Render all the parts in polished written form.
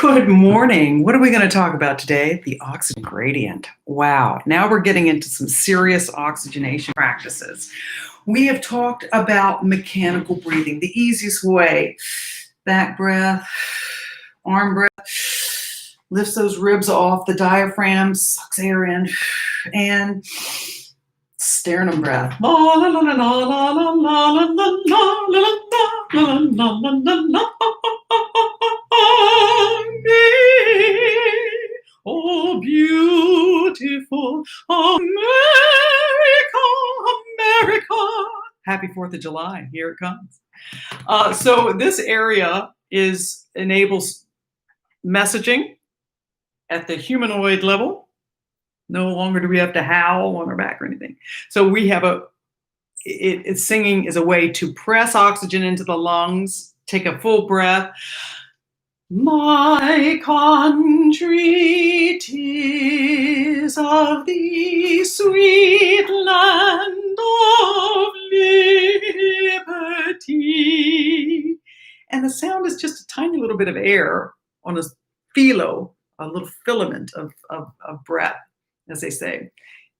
Good morning. What are we going to talk about today? The oxygen gradient. Wow. Now we're getting into some serious oxygenation practices. We have talked about mechanical breathing, the easiest way. Back breath, arm breath, lifts those ribs off the diaphragm, sucks air in, and sternum breath. Oh, beautiful America, America. Happy 4th of July. Here it comes. So this area enables messaging at the humanoid level. No longer do we have to howl on our back or anything. So we have singing is a way to press oxygen into the lungs, take a full breath. My country, 'tis of thee, sweet land of liberty. And the sound is just a tiny little bit of air on a little filament of breath, as they say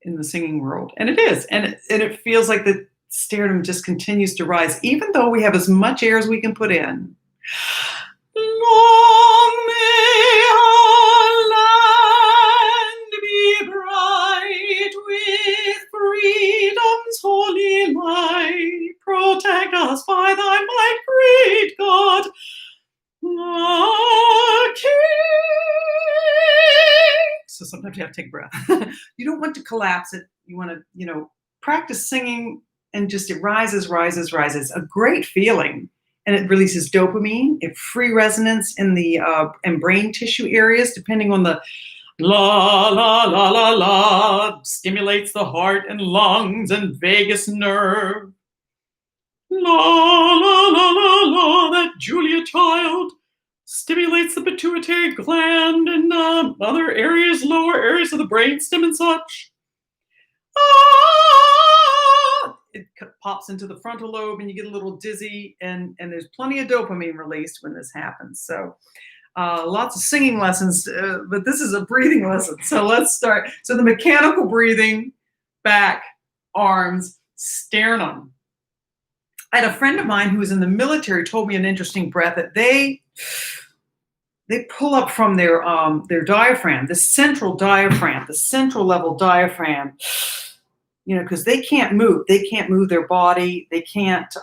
in the singing world. And it is. And it feels like the sternum just continues to rise, even though we have as much air as we can put in. Long may our land be bright with freedom's holy light. Protect us by thy might, great God, our King. So sometimes you have to take a breath. You don't want to collapse it. You want to, practice singing and just it rises, rises, rises. A great feeling. And it releases dopamine, free resonance in the and brain tissue areas, depending on the la, la, la, la, la, stimulates the heart and lungs and vagus nerve. La, la, la, la, la, that Julia child stimulates the pituitary gland and other areas, lower areas of the brainstem and such. It pops into the frontal lobe and you get a little dizzy, and there's plenty of dopamine released when this happens. So lots of singing lessons, but this is a breathing lesson. So let's start. So the mechanical breathing, back, arms, sternum. I had a friend of mine who was in the military told me an interesting breath that they pull up from their diaphragm, the central level diaphragm. Because they can't move. They can't move their body. They can't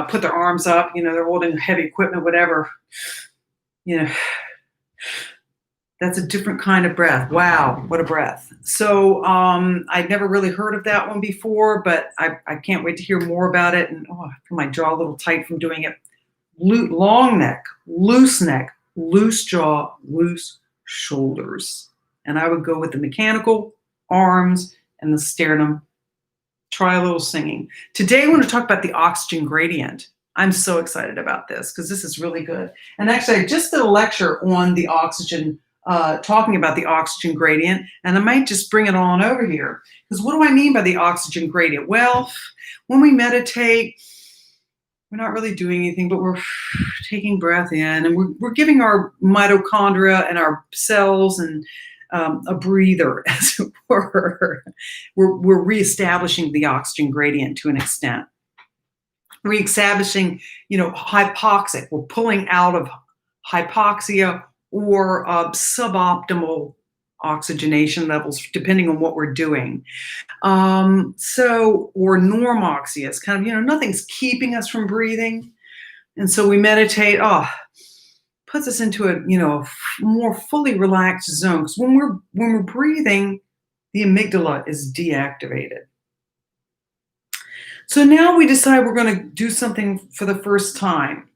put their arms up. They're holding heavy equipment, whatever. That's a different kind of breath. Wow, what a breath. So I'd never really heard of that one before, but I can't wait to hear more about it. And I feel my jaw a little tight from doing it. Long neck, loose jaw, loose shoulders. And I would go with the mechanical, arms, and the sternum. Try a little singing. Today, I want to talk about the oxygen gradient. I'm so excited about this because this is really good. And actually, I just did a lecture on the oxygen, talking about the oxygen gradient, and I might just bring it on over here. Because what do I mean by the oxygen gradient? Well, when we meditate, we're not really doing anything, but we're taking breath in, and we're giving our mitochondria and our cells and a breather, as it were. We're reestablishing the oxygen gradient to an extent. Reestablishing, hypoxic. We're pulling out of hypoxia or suboptimal oxygenation levels, depending on what we're doing. Or normoxia is kind of, nothing's keeping us from breathing. And so we meditate, puts us into a more fully relaxed zone. Because when we're breathing, the amygdala is deactivated. So now we decide we're going to do something for the first time.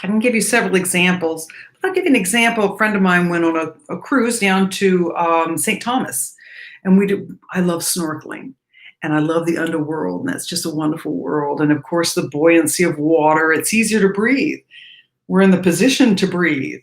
I can give you several examples. I'll give you an example. A friend of mine went on a cruise down to St. Thomas, and I love snorkeling. And I love the underworld, and that's just a wonderful world. And of course, the buoyancy of water. It's easier to breathe. We're in the position to breathe.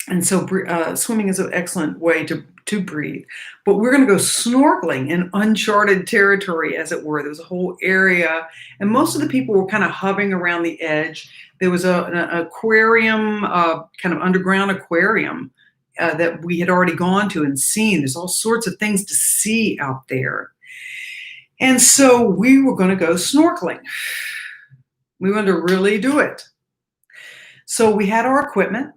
And so swimming is an excellent way to to breathe. But we're going to go snorkeling in uncharted territory, as it were. There was a whole area, and most of the people were kind of hovering around the edge. There was an aquarium, kind of underground aquarium that we had already gone to and seen. There's all sorts of things to see out there. And so we were going to go snorkeling. We wanted to really do it. So we had our equipment,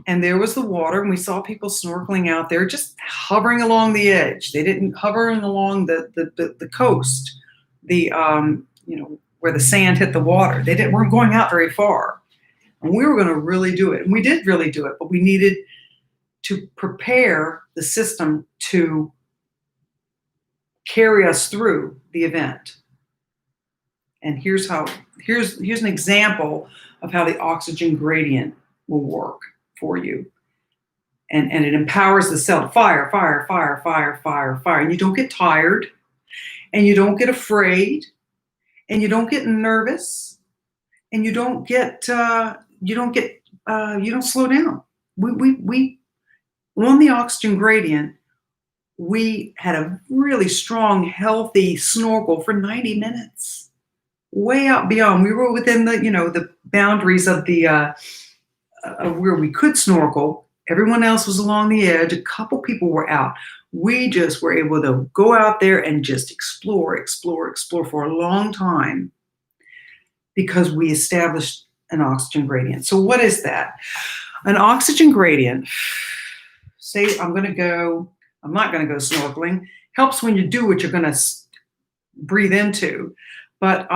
and there was the water, and we saw people snorkeling out there, just hovering along the edge. They didn't hover along the coast, where the sand hit the water. They weren't going out very far. And we were going to really do it. And we did really do it, but we needed to prepare the system to carry us through the event. And here's an example of how the oxygen gradient will work for you. And it empowers the cell. Fire, fire, fire, fire, fire, fire. And you don't get tired, and you don't get afraid, and you don't get nervous, and you don't slow down. We on the oxygen gradient, we had a really strong, healthy snorkel for 90 minutes, way out beyond. We were within the boundaries of of where we could snorkel. Everyone else was along the edge. A couple people were out. We just were able to go out there and just explore for a long time, because we established an oxygen gradient. So what is that? An oxygen gradient, say I'm not going to go snorkeling, helps when you do what you're going to breathe into. But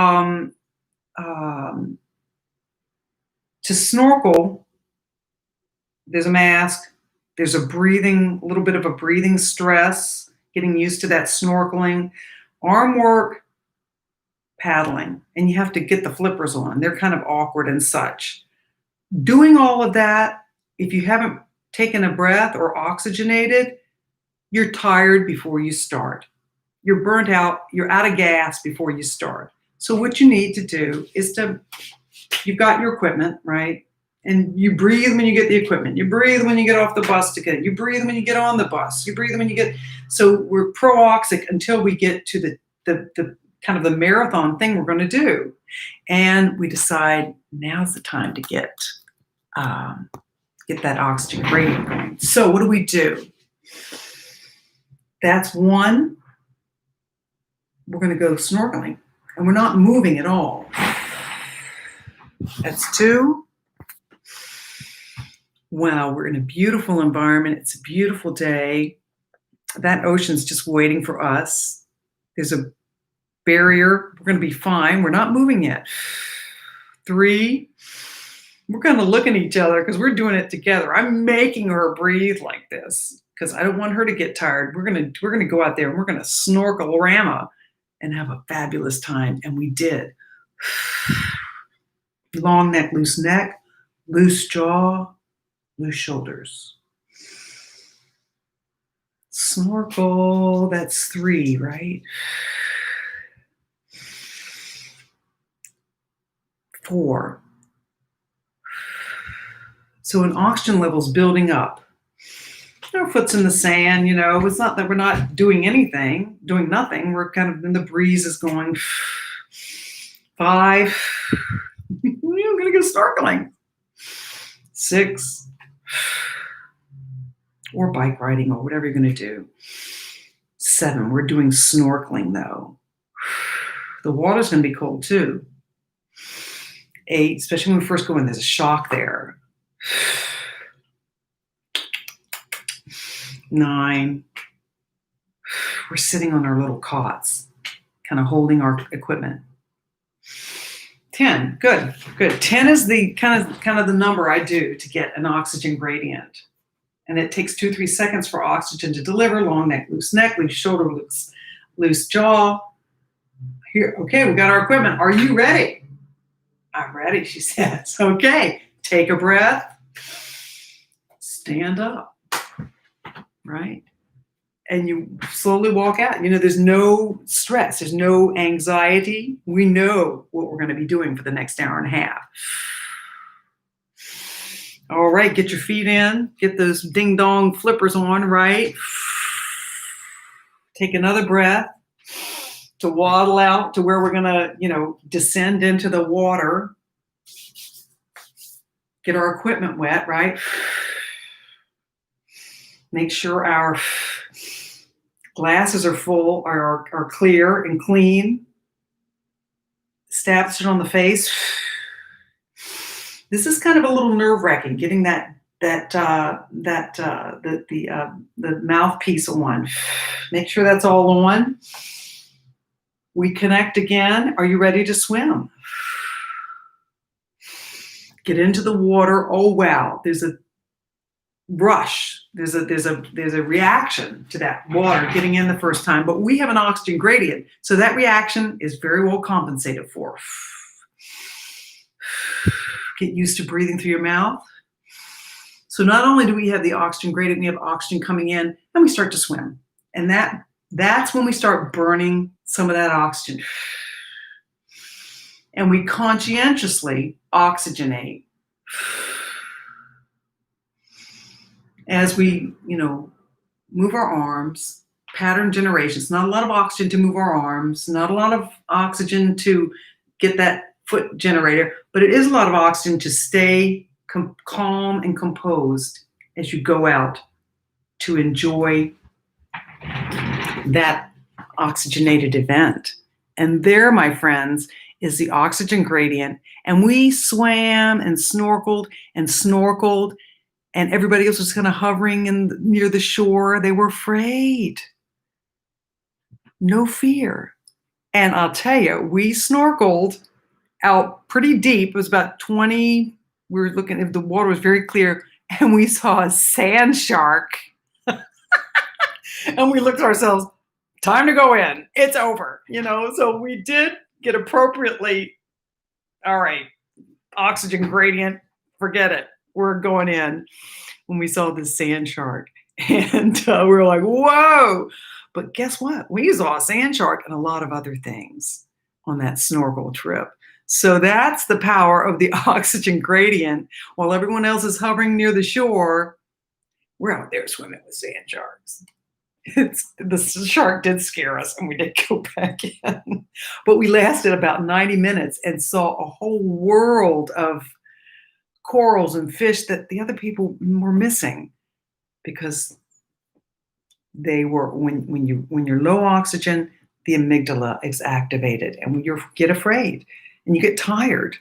to snorkel, there's a mask, there's a little bit of a breathing stress, getting used to that snorkeling, arm work, paddling, and you have to get the flippers on. They're kind of awkward and such. Doing all of that, if you haven't taken a breath or oxygenated, you're tired before you start. You're burnt out, you're out of gas before you start. So what you need to do is you've got your equipment, right? And you breathe when you get the equipment. You breathe when you get off the bus to get it. You breathe when you get on the bus. You breathe when you get. So we're PROoxic until we get to the kind of the marathon thing we're going to do, and we decide now's the time to get that oxygen gradient going. So what do we do? That's one. We're going to go snorkeling, and we're not moving at all. That's two. Wow, we're in a beautiful environment. It's a beautiful day. That ocean's just waiting for us. There's a barrier. We're going to be fine. We're not moving yet. Three, we're going to look at each other because we're doing it together. I'm making her breathe like this because I don't want her to get tired. We're going to go out there and we're going to snorkel-rama and have a fabulous time. And we did. Long neck, loose jaw, loose shoulders. Snorkel, that's three, right? Four. So an oxygen level's building up. Our foot's in the sand, it's not that we're not doing nothing. We're kind of, and the breeze is going. 5. I'm going to go snorkeling. 6. Or bike riding or whatever you're going to do. 7. We're doing snorkeling though. The water's going to be cold too. 8, especially when we first go in, there's a shock there. 9. We're sitting on our little cots, kind of holding our equipment. 10, good. 10 is the kind of the number I do to get an oxygen gradient. And it takes 2-3 seconds for oxygen to deliver. Long neck, loose shoulder, loose jaw. Here, okay, we got our equipment. Are you ready? I'm ready, she says. Okay, take a breath. Stand up, right? And you slowly walk out. There's no stress. There's no anxiety. We know what we're going to be doing for the next hour and a half. All right, get your feet in, get those ding dong flippers on, right? Take another breath to waddle out to where we're gonna, descend into the water. Get our equipment wet, right? Make sure our glasses are full, are clear and clean. Stabs it on the face. This is kind of a little nerve-wracking, getting the mouthpiece on. Make sure that's all on. We connect again. Are you ready to swim? Get into the water. Oh wow, there's a rush. There's a reaction to that water getting in the first time, but we have an oxygen gradient, so that reaction is very well compensated for. Get used to breathing through your mouth. So not only do we have the oxygen gradient, we have oxygen coming in, and we start to swim. And that's when we start burning some of that oxygen. And we conscientiously oxygenate. As we, move our arms, pattern generation. It's not a lot of oxygen to move our arms, not a lot of oxygen to get that foot generator, but it is a lot of oxygen to stay calm and composed as you go out to enjoy that oxygenated event. And there, my friends, is the oxygen gradient. And we swam and snorkeled, and everybody else was kind of hovering near the shore. They were afraid. No fear. And I'll tell you, we snorkeled out pretty deep. It was about 20. We were looking, if the water was very clear, and we saw a sand shark. And we looked at ourselves, time to go in. It's over, So we did get appropriately, all right, oxygen gradient, forget it. We're going in when we saw this sand shark. And we were like, whoa. But guess what? We saw a sand shark and a lot of other things on that snorkel trip. So that's the power of the oxygen gradient. While everyone else is hovering near the shore, we're out there swimming with sand sharks. The shark did scare us, and we did go back in. But we lasted about 90 minutes and saw a whole world of corals and fish that the other people were missing, because they were, when you're low oxygen, the amygdala is activated, and when you get afraid and you get tired.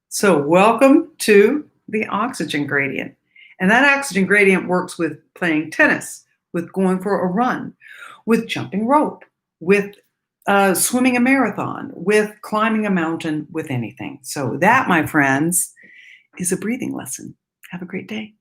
So welcome to the oxygen gradient. And that oxygen gradient works with playing tennis, with going for a run, with jumping rope, with swimming a marathon, with climbing a mountain, with anything. So that, my friends, is a breathing lesson. Have a great day.